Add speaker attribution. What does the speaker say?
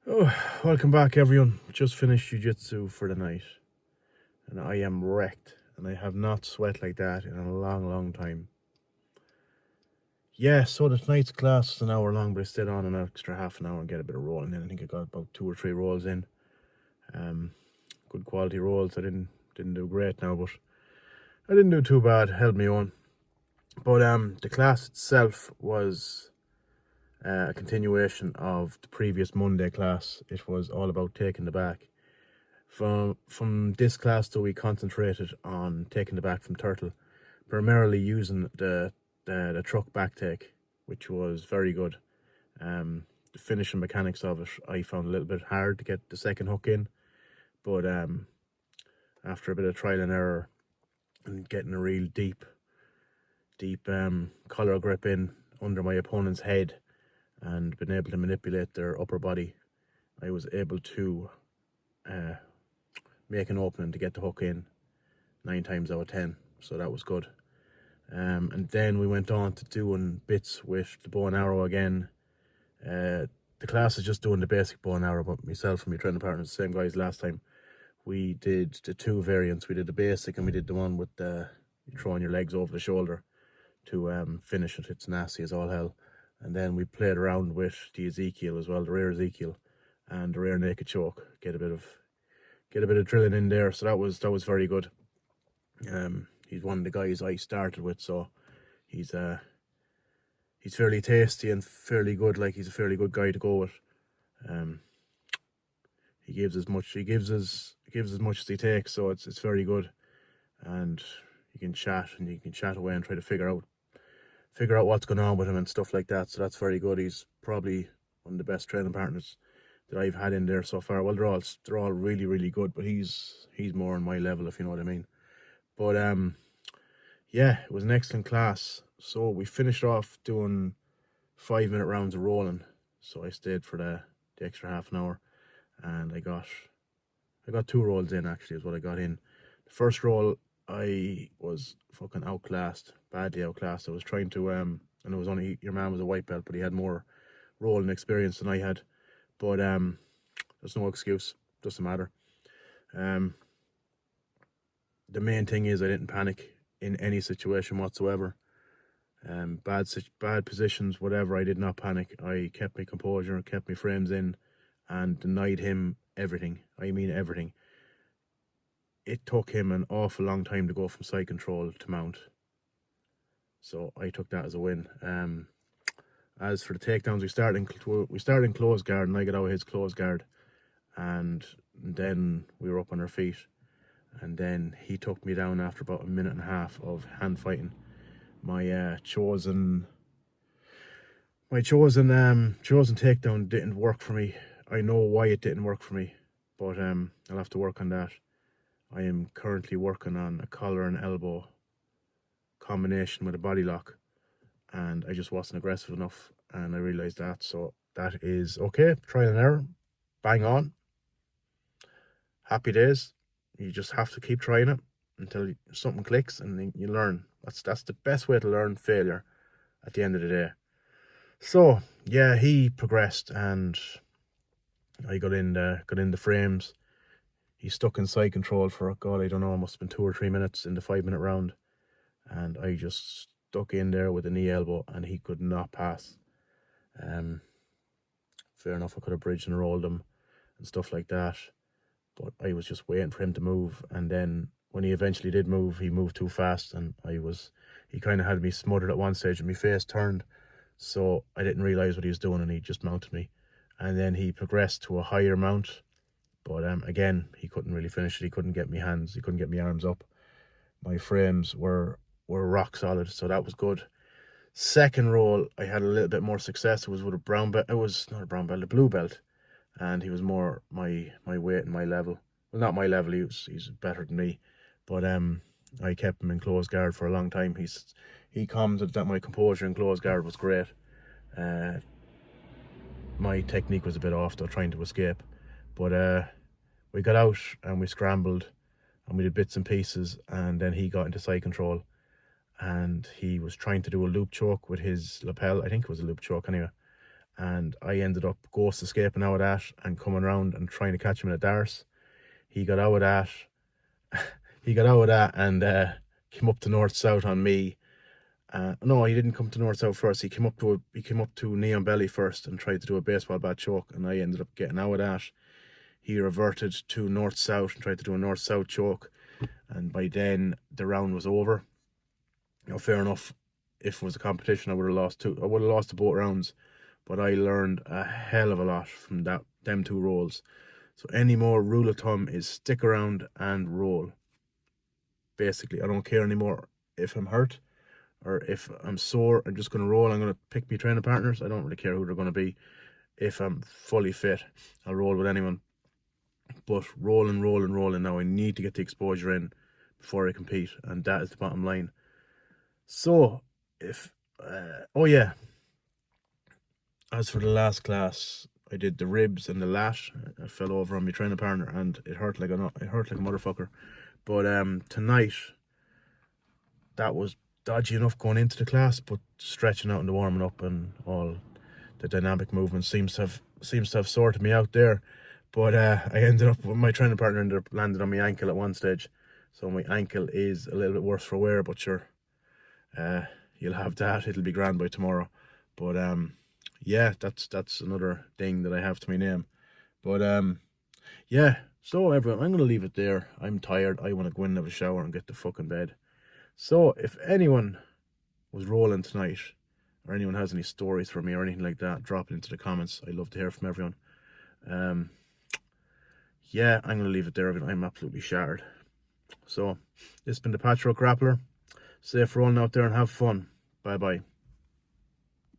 Speaker 1: Oh, welcome back everyone. Just finished jiu-jitsu for the night and I am wrecked and I have not sweat like that in a long time. Yeah, so the tonight's class is an hour long, but I stayed on an extra half an hour and get a bit of rolling in. I think I got about 2 or 3 rolls in. Good quality rolls. I didn't do great now, but I didn't do too bad, held me on. But the class itself was a continuation of the previous Monday class. It was all about taking the back. From this class though, we concentrated on taking the back from turtle, primarily using the truck back take, which was very good. The finishing mechanics of it I found a little bit hard to get the second hook in, but after a bit of trial and error and getting a real deep collar grip in under my opponent's head and being able to manipulate their upper body, I was able to make an opening to get the hook in 9 times out of 10, so that was good. And then we went on to doing bits with the bow and arrow again. The class is just doing the basic bow and arrow, but myself and my training partner, the same guys last time, we did the 2 variants. We did the basic and we did the one with the throwing your legs over the shoulder to finish it. It's nasty as all hell. And then we played around with the Ezekiel as well, the rear Ezekiel and the rear naked choke. Get a bit of drilling in there, so that was very good. He's one of the guys I started with, so he's fairly tasty and fairly good. Like, he's a fairly good guy to go with. He gives as much as he takes, so it's very good. And you can chat away and try to figure out what's going on with him and stuff like that. So that's very good. He's probably one of the best training partners that I've had in there so far. Well, they're all really good, but he's more on my level, if you know what I mean. But yeah, it was an excellent class. So we finished off doing 5-minute rounds of rolling. So I stayed for the extra half an hour, and I got 2 rolls in, actually, is what I got in. The first roll I was fucking badly outclassed. I was trying to and it was only, your man was a white belt, but he had more rolling experience than I had. But there's no excuse, doesn't matter. The main thing is I didn't panic in any situation whatsoever. Bad positions, whatever, I did not panic. I kept my composure, kept my frames in, and denied him everything. I mean everything. It took him an awful long time to go from side control to mount, so I took that as a win. As for the takedowns, we started in close guard, and I got out of his close guard, and then we were up on our feet, and then he took me down after about a minute and a half of hand fighting. My chosen takedown didn't work for me. I know why it didn't work for me, but I'll have to work on that. I am currently working on a collar and elbow combination with a body lock, and I just wasn't aggressive enough, and I realized that. So that is okay. Trial and error, bang on. Happy days. You just have to keep trying it until something clicks, and then you learn. That's the best way to learn failure at the end of the day. So yeah, he progressed, and I got in the frames. He stuck in side control for, God, I don't know, it must have been 2 or 3 minutes in the 5-minute round, and I just stuck in there with a knee elbow, and he could not pass. Fair enough, I could have bridged and rolled him and stuff like that, but I was just waiting for him to move. And then when he eventually did move, he moved too fast, and he kind of had me smothered at one stage, and my face turned, so I didn't realize what he was doing, and he just mounted me. And then he progressed to a higher mount, but again, he couldn't really finish it. He couldn't get me hands, he couldn't get me arms up. My frames were rock solid, so that was good. Second roll, I had a little bit more success. It was with a brown belt. It was not a brown belt, a blue belt, and he was more my weight and my level. Well, not my level. He's better than me, but I kept him in close guard for a long time. He commented that my composure in close guard was great. My technique was a bit off though, trying to escape, but we got out and we scrambled and we did bits and pieces, and then he got into side control, and he was trying to do a loop choke with his lapel. I think it was a loop choke anyway, and I ended up ghost escaping out of that and coming around and trying to catch him in a darts. He got out of that. He got out of that and came up to north south on me. No, he didn't come to north south first. He came up to knee on belly first and tried to do a baseball bat choke, and I ended up getting out of that. He reverted to north south and tried to do a north south choke, and by then the round was over. Fair enough. If it was a competition, I would have lost two. I would have lost the both rounds, but I learned a hell of a lot from them two rolls. So any more rule of thumb is stick around and roll. Basically, I don't care anymore if I'm hurt or if I'm sore. I'm just going to roll. I'm going to pick my training partners. I don't really care who they're going to be. If I'm fully fit, I'll roll with anyone. But rolling now. I need to get the exposure in before I compete, and that is the bottom line. So, oh yeah, as for the last class, I did the ribs and the lat. I fell over on my training partner, and it hurt like a motherfucker. But tonight, that was dodgy enough going into the class, but stretching out and the warming up and all the dynamic movement seems to have sorted me out there. But I ended up, my training partner ended up landing on my ankle at one stage, so my ankle is a little bit worse for wear. But sure, you'll have that. It'll be grand by tomorrow. But yeah, that's another thing that I have to my name. But yeah, so everyone, I'm gonna leave it there. I'm tired. I want to go in and have a shower and get the fucking bed. So if anyone was rolling tonight, or anyone has any stories for me or anything like that, drop it into the comments. I love to hear from everyone. Yeah, I'm gonna leave it there. I'm absolutely shattered. So this has been the Patchwork Grappler. Safe rolling out there and have fun. Bye bye.